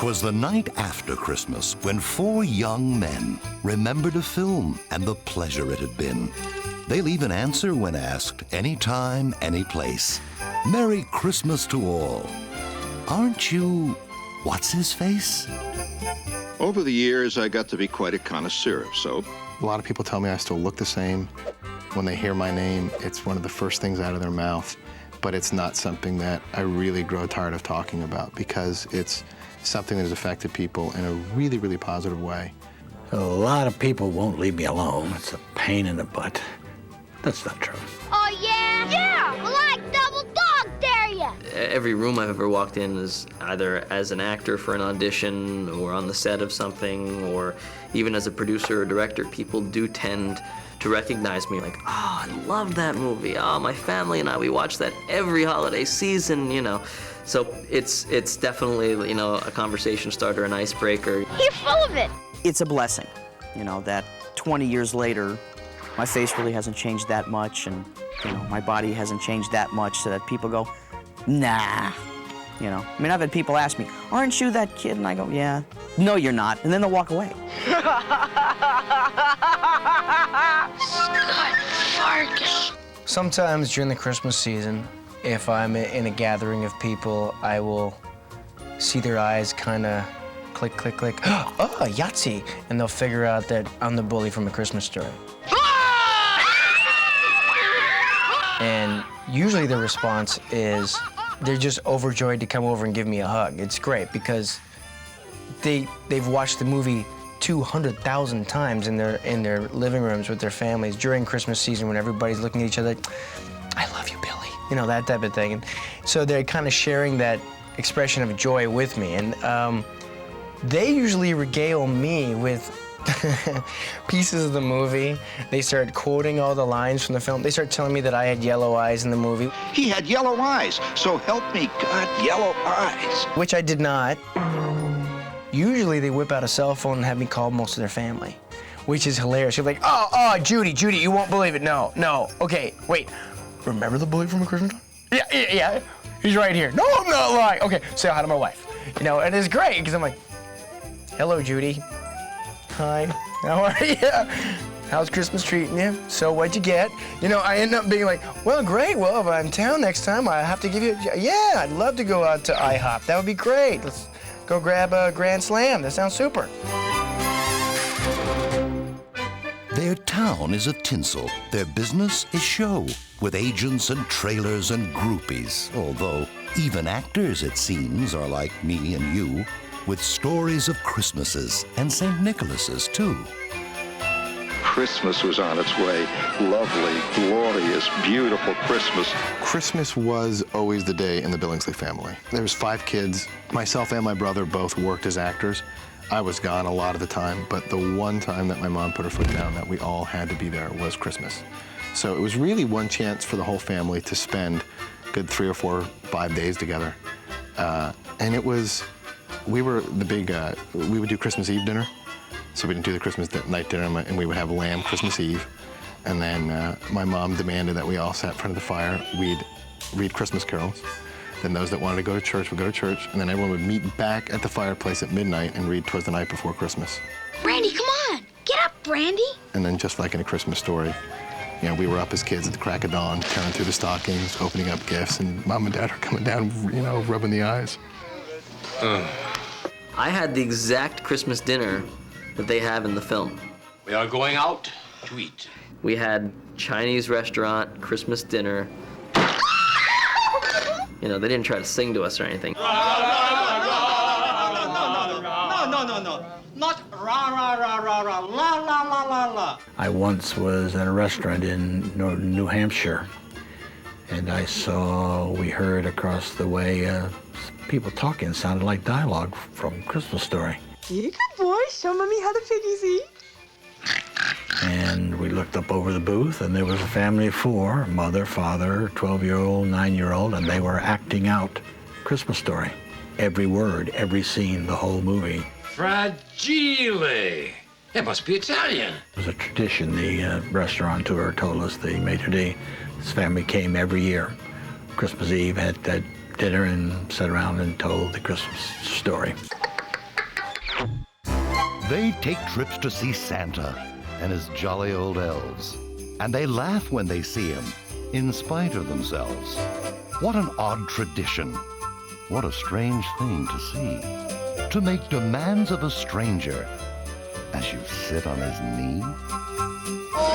'Twas the night after Christmas when 4 young men remembered a film and the pleasure it had been. They'll even answer when asked, anytime, any place. Merry Christmas to all. Aren't you what's-his-face? Over the years, I got to be quite a connoisseur of soap. A lot of people tell me I still look the same. When they hear my name, it's one of the first things out of their mouth, but it's not something that I really grow tired of talking about because it's something that has affected people in a really, really positive way. A lot of people won't leave me alone. It's a pain in the butt. That's not true. Oh, yeah? Yeah! Well, I double dog dare ya! Every room I've ever walked in is either as an actor for an audition or on the set of something or even as a producer or director, people do tend to recognize me like, oh, I love that movie. Oh, my family and I, we watch that every holiday season, you know. So it's definitely, you know, a conversation starter, an icebreaker. You're full of it! It's a blessing, you know, that 20 years later, my face really hasn't changed that much, and, you know, my body hasn't changed that much, so that people go, nah, you know. I mean, I've had people ask me, aren't you that kid? And I go, yeah. No, you're not. And then they'll walk away. Sometimes during the Christmas season, if I'm in a gathering of people, I will see their eyes kind of click, click, click. Oh, Yahtzee! And they'll figure out that I'm the bully from A Christmas Story. And usually the response is they're just overjoyed to come over and give me a hug. It's great because they've watched the movie 200,000 times in their living rooms with their families during Christmas season when everybody's looking at each other, I love you, Billy. You know, that type of thing. And so they're kind of sharing that expression of joy with me. And they usually regale me with pieces of the movie. They start quoting all the lines from the film. They start telling me that I had yellow eyes in the movie. He had yellow eyes, so help me God, yellow eyes. Which I did not. Usually they whip out a cell phone and have me call most of their family, which is hilarious. You're like, oh, Judy, you won't believe it. No, okay, wait. Remember the bully from A Christmas Story? Yeah, he's right here. No, I'm not lying. Okay, say hi to my wife. You know, and it's great because I'm like, hello, Judy. Hi, how are you? How's Christmas treating you? So what'd you get? You know, I end up being like, well, great. Well, if I'm in town next time, I have to give you, yeah, I'd love to go out to IHOP. That would be great. Let's go grab a Grand Slam. That sounds super. Their town is a tinsel. Their business is show, with agents and trailers and groupies. Although even actors, it seems, are like me and you, with stories of Christmases and St. Nicholas's, too. Christmas was on its way. Lovely, glorious, beautiful Christmas. Christmas was always the day in the Billingsley family. There was 5 kids. Myself and my brother both worked as actors. I was gone a lot of the time, but the one time that my mom put her foot down that we all had to be there was Christmas. So it was really one chance for the whole family to spend a good 3 or 4, 5 days together. And it was, we would do Christmas Eve dinner. So we didn't do the Christmas night dinner, and we would have lamb Christmas Eve. And then my mom demanded that we all sat in front of the fire. We'd read Christmas carols. Then those that wanted to go to church would go to church. And then everyone would meet back at the fireplace at midnight and read 'Twas the Night Before Christmas. Brandy, come on! Get up, Brandy! And then just like in A Christmas Story, you know, we were up as kids at the crack of dawn, tearing through the stockings, opening up gifts, and Mom and Dad are coming down, you know, rubbing the eyes. I had the exact Christmas dinner that they have in the film. We are going out to eat. We had Chinese restaurant, Christmas dinner. You know, they didn't try to sing to us or anything. No. Not ra, ra, ra, ra, ra, la, la, la, la, la. I once was at a restaurant in New Hampshire, and we heard across the way people talking. Sounded like dialogue from Christmas Story. You good boy, show Mommy how to fit easy. And we looked up over the booth, and there was a family of 4, mother, father, 12-year-old, 9-year-old, and they were acting out Christmas Story. Every word, every scene, the whole movie. Fragile. It must be Italian. It was a tradition. The restaurateur told us, the maitre d', his family came every year. Christmas Eve, had that dinner and sat around and told the Christmas story. They take trips to see Santa and his jolly old elves. And they laugh when they see him, in spite of themselves. What an odd tradition. What a strange thing to see. To make demands of a stranger as you sit on his knee.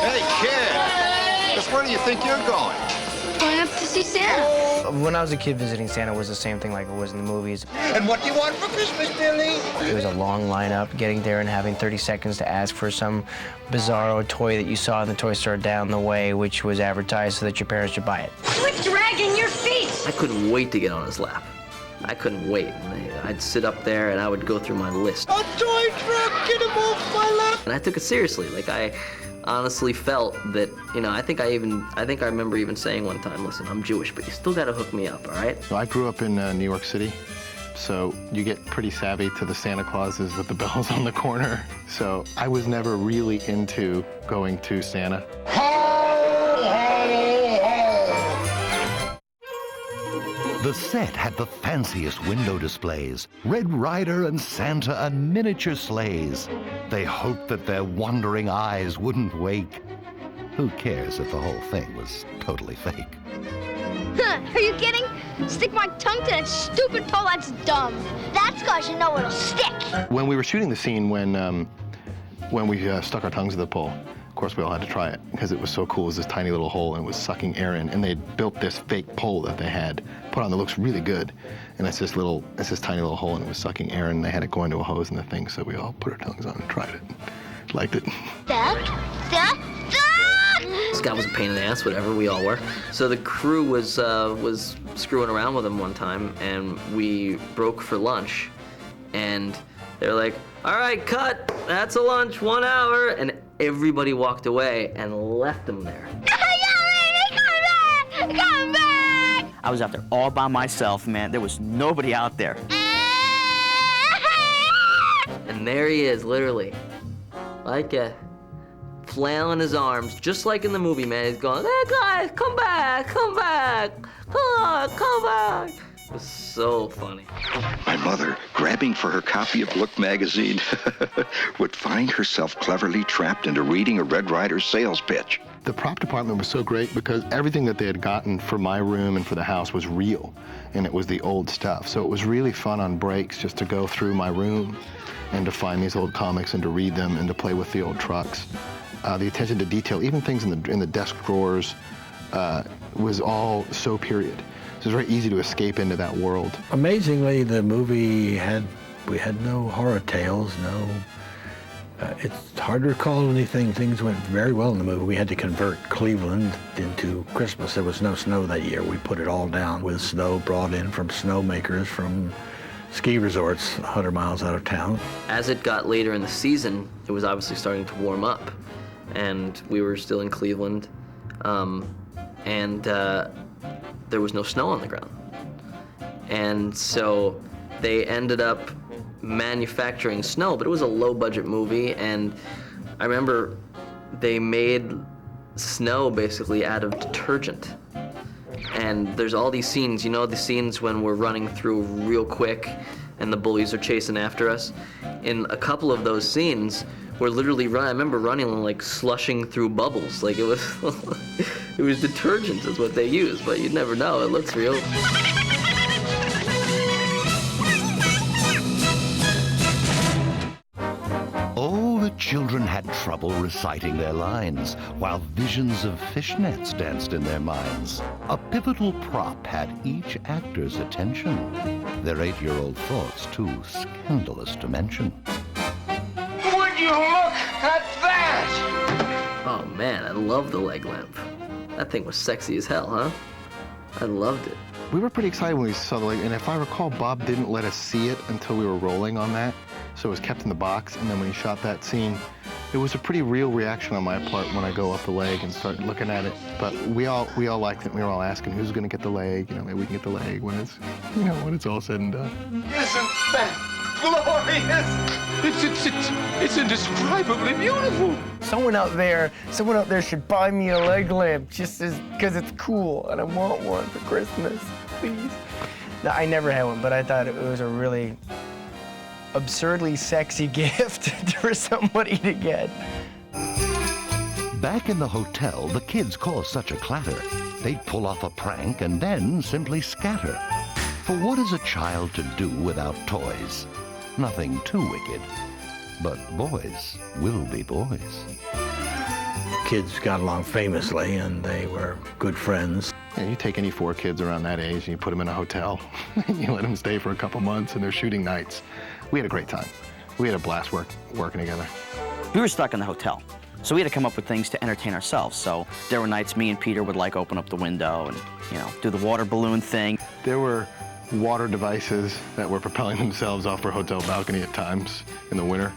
Hey, kid! Just where do you think you're going? Going up to see Santa. When I was a kid, visiting Santa was the same thing like it was in the movies. And what do you want for Christmas, Billy? It was a long lineup, getting there and having 30 seconds to ask for some bizarro toy that you saw in the toy store down the way, which was advertised so that your parents should buy it. Quit dragging your feet! I couldn't wait to get on his lap. I couldn't wait. I'd sit up there and I would go through my list. A toy truck! Get him off my lap! And I took it seriously. Like, I honestly felt that, you know, I think I remember even saying one time, listen, I'm Jewish, but you still gotta hook me up, all right? I grew up in New York City, so you get pretty savvy to the Santa Clauses with the bells on the corner. So I was never really into going to Santa. The set had the fanciest window displays, Red Ryder and Santa and miniature sleighs. They hoped that their wandering eyes wouldn't wake. Who cares if the whole thing was totally fake? Huh, are you kidding? Stick my tongue to that stupid pole, that's dumb. That's 'cause you know it'll stick. When we were shooting the scene when we stuck our tongues to the pole, of course we all had to try it because it was so cool. It was this tiny little hole and it was sucking air in, and they had built this fake pole that they had put on that looks really good, and it's this tiny little hole and it was sucking air, and they had it go into a hose in the thing, so we all put our tongues on and tried it. Liked it. Duck, duck, duck! This guy was a pain in the ass, whatever, we all were. So the crew was screwing around with him one time, and we broke for lunch, and they're like, all right, cut, that's a lunch, 1 hour, and everybody walked away and left him there. Come back! Come back! I was out there all by myself, man. There was nobody out there. And there he is, literally, like a flailing his arms, just like in the movie, man. He's going, hey guys, come back, come back, come on, come back. It was so funny. My mother, grabbing for her copy of Look magazine, would find herself cleverly trapped into reading a Red Ryder sales pitch. The prop department was so great because everything that they had gotten for my room and for the house was real, and it was the old stuff. So it was really fun on breaks just to go through my room and to find these old comics and to read them and to play with the old trucks. The attention to detail, even things in the desk drawers, was all so period. So it was very easy to escape into that world. Amazingly, the movie we had no horror tales, no. It's hard to recall anything. Things went very well in the movie. We had to convert Cleveland into Christmas. There was no snow that year. We put it all down with snow brought in from snowmakers from ski resorts 100 miles out of town. As it got later in the season, it was obviously starting to warm up, and we were still in Cleveland, and there was no snow on the ground. And so they ended up manufacturing snow, but it was a low-budget movie, and I remember they made snow basically out of detergent. And there's all these scenes, you know, the scenes when we're running through real quick and the bullies are chasing after us. In a couple of those scenes, we're literally I remember running like slushing through bubbles. Like it was, it was detergent is what they used, but you'd never know, it looks real. Oh, the children had trouble reciting their lines, while visions of fishnets danced in their minds. A pivotal prop had each actor's attention, their 8-year-old thoughts too scandalous to mention. Would you look at that? Oh man, I love the leg lamp. That thing was sexy as hell, huh? I loved it. We were pretty excited when we saw the leg, and if I recall, Bob didn't let us see it until we were rolling on that, so it was kept in the box, and then when he shot that scene, it was a pretty real reaction on my part when I go up the leg and start looking at it. But we all liked it. We were all asking who's going to get the leg. You know, maybe we can get the leg when it's, you know, when it's all said and done. Isn't that glorious? It's indescribably beautiful. Someone out there should buy me a leg lamp just because it's cool, and I want one for Christmas, please. No, I never had one, but I thought it was a really absurdly sexy gift for somebody to get. Back in the hotel, the kids caused such a clatter. They'd pull off a prank and then simply scatter. For what is a child to do without toys? Nothing too wicked. But boys will be boys. Kids got along famously, and they were good friends. Yeah, you take any 4 kids around that age and you put them in a hotel. You let them stay for a couple months, and they're shooting nights. We had a great time. We had a blast working together. We were stuck in the hotel, so we had to come up with things to entertain ourselves. So there were nights me and Peter would like open up the window and, you know, do the water balloon thing. There were water devices that were propelling themselves off our hotel balcony at times in the winter.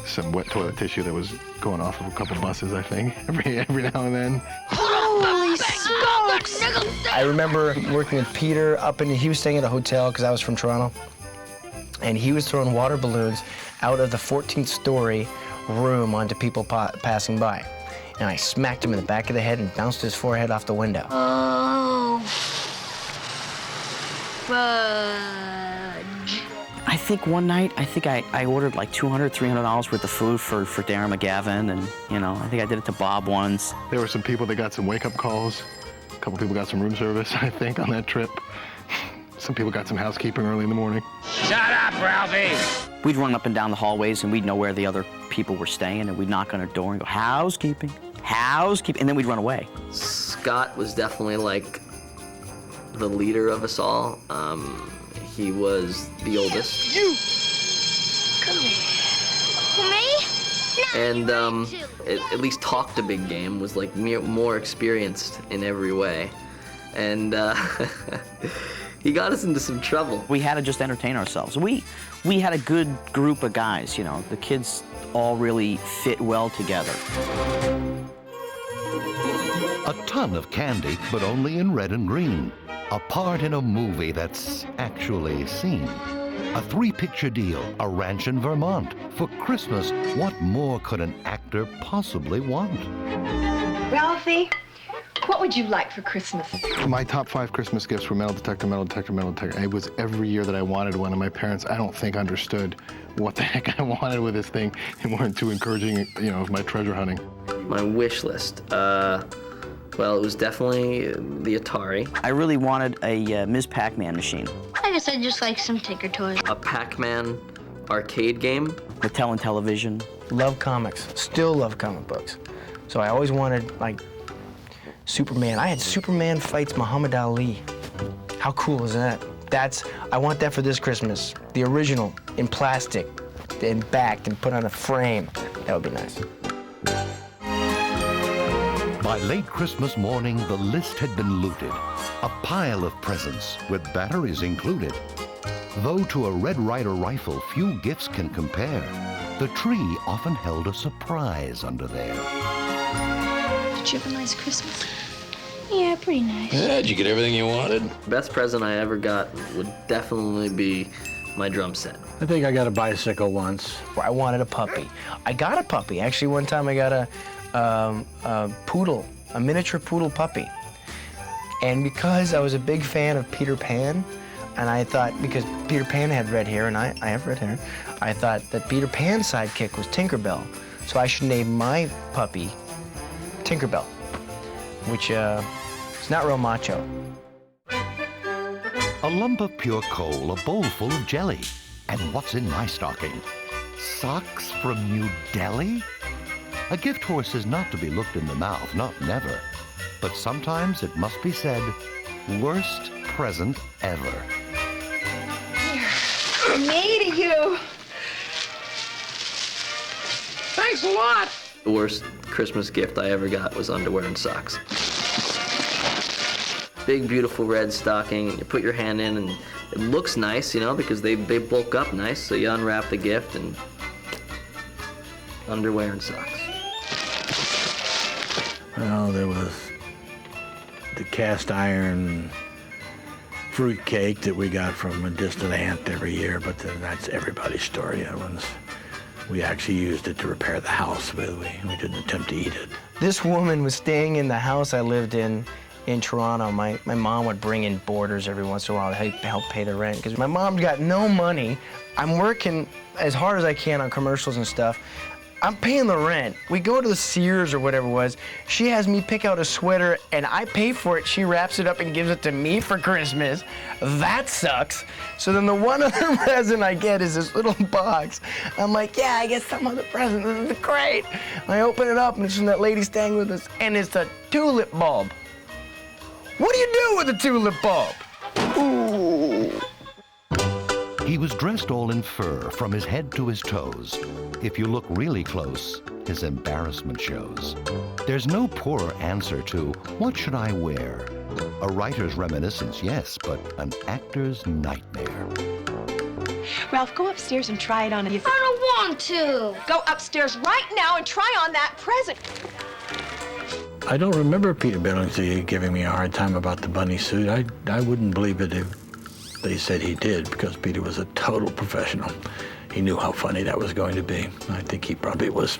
Some wet toilet tissue that was going off of a couple buses, I think, every now and then. Holy smokes! I remember working with Peter he was staying at a hotel because I was from Toronto, and he was throwing water balloons out of the 14th story room onto people passing by. And I smacked him in the back of the head and bounced his forehead off the window. Oh, fudge. I think one night, I ordered like $200, $300 worth of food for Darren McGavin, and, you know, I think I did it to Bob once. There were some people that got some wake-up calls. A couple people got some room service, I think, on that trip. Some people got some housekeeping early in the morning. Shut up, Ralphie! We'd run up and down the hallways, and we'd know where the other people were staying, and we'd knock on their door and go, housekeeping, housekeeping, and then we'd run away. Scott was definitely like the leader of us all. He was the oldest. You! Come here. Me? And at least talked a big game, was like more experienced in every way. And he got us into some trouble. We had to just entertain ourselves. We had a good group of guys, you know. The kids all really fit well together. A ton of candy, but only in red and green. A part in a movie that's actually seen. A 3-picture deal, a ranch in Vermont. For Christmas, what more could an actor possibly want? Ralphie, what would you like for Christmas? My top 5 Christmas gifts were metal detector, metal detector, metal detector. It was every year that I wanted one, and my parents, I don't think, understood what the heck I wanted with this thing. They weren't too encouraging, you know, of my treasure hunting. My wish list. Well, it was definitely the Atari. I really wanted a Ms. Pac-Man machine. I guess I'd just like some Tinker Toys. A Pac-Man arcade game. Mattel and television. Love comics. Still love comic books. So I always wanted, like, Superman. I had Superman fights Muhammad Ali. How cool is that? I want that for this Christmas. The original, in plastic, and backed and put on a frame. That would be nice. By late Christmas morning, the list had been looted. A pile of presents with batteries included. Though to a Red Ryder rifle few gifts can compare, the tree often held a surprise under there. Did you have a nice Christmas? Yeah, pretty nice. Yeah, did you get everything you wanted? Best present I ever got would definitely be my drum set. I think I got a bicycle once. I wanted a puppy. I got a puppy. Actually, one time I got a poodle, a miniature poodle puppy. And because I was a big fan of Peter Pan, and I thought, because Peter Pan had red hair and I have red hair, I thought that Peter Pan's sidekick was Tinkerbell. So I should name my puppy Tinkerbell, which is not real macho. A lump of pure coal, a bowl full of jelly. And what's in my stocking? Socks from New Delhi? A gift horse is not to be looked in the mouth, not never. But sometimes it must be said, worst present ever. Here, me to you. Thanks a lot. The worst Christmas gift I ever got was underwear and socks. Big, beautiful red stocking. You put your hand in, and it looks nice, you know, because they bulk up nice. So you unwrap the gift, and underwear and socks. Well, there was the cast iron fruit cake that we got from a distant aunt every year, but then that's everybody's story. We actually used it to repair the house, but we didn't attempt to eat it. This woman was staying in the house I lived in in Toronto, my mom would bring in boarders every once in a while to help pay the rent, because my mom's got no money. I'm working as hard as I can on commercials and stuff. I'm paying the rent. We go to the Sears or whatever it was. She has me pick out a sweater, and I pay for it. She wraps it up and gives it to me for Christmas. That sucks. So then the one other present I get is this little box. I'm like, yeah, I get some other present. This is great. I open it up, and it's from that lady staying with us, and it's a tulip bulb. What do you do with a tulip bulb? Ooh. He was dressed all in fur from his head to his toes. If you look really close, his embarrassment shows. There's no poorer answer to, what should I wear? A writer's reminiscence, yes, but an actor's nightmare. Ralph, go upstairs and try it on. I don't want to. Go upstairs right now and try on that present. I don't remember Peter Billingsley giving me a hard time about the bunny suit. I wouldn't believe it if they said he did, because Peter was a total professional. He knew how funny that was going to be. I think he probably was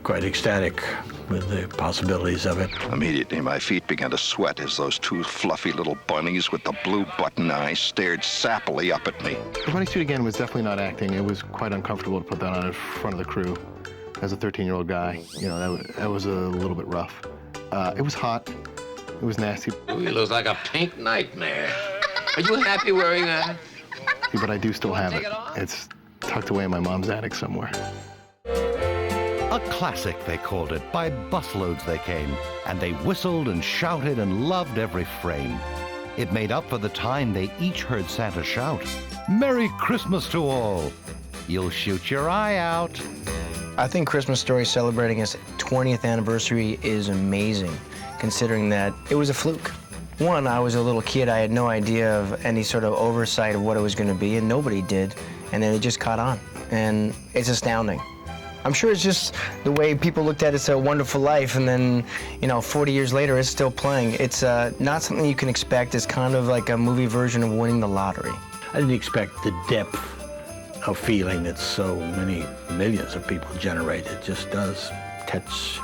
quite ecstatic with the possibilities of it. Immediately, my feet began to sweat as those two fluffy little bunnies with the blue button eyes stared sappily up at me. The bunny suit, again, was definitely not acting. It was quite uncomfortable to put that on in front of the crew. As a 13-year-old guy, you know, that was a little bit rough. It was hot. It was nasty. Ooh, you look like a pink nightmare. Are you happy wearing that? But I do still have it. It's tucked away in my mom's attic somewhere. A classic, they called it. By busloads they came, and they whistled and shouted and loved every frame. It made up for the time they each heard Santa shout, "Merry Christmas to all! You'll shoot your eye out." I think Christmas Story celebrating its 20th anniversary is amazing, considering that it was a fluke. One, I was a little kid. I had no idea of any sort of oversight of what it was going to be, and nobody did. And then it just caught on, and it's astounding. I'm sure it's just the way people looked at It's a Wonderful Life, and then, you know, 40 years later, it's still playing. It's not something you can expect. It's kind of like a movie version of winning the lottery. I didn't expect the depth of feeling that so many millions of people generate. It just does catch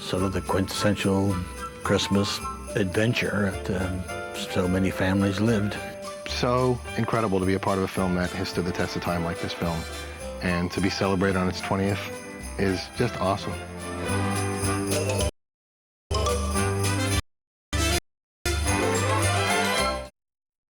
sort of the quintessential Christmas adventure that so many families lived. So incredible to be a part of a film that has stood the test of time like this film. And to be celebrated on its 20th is just awesome.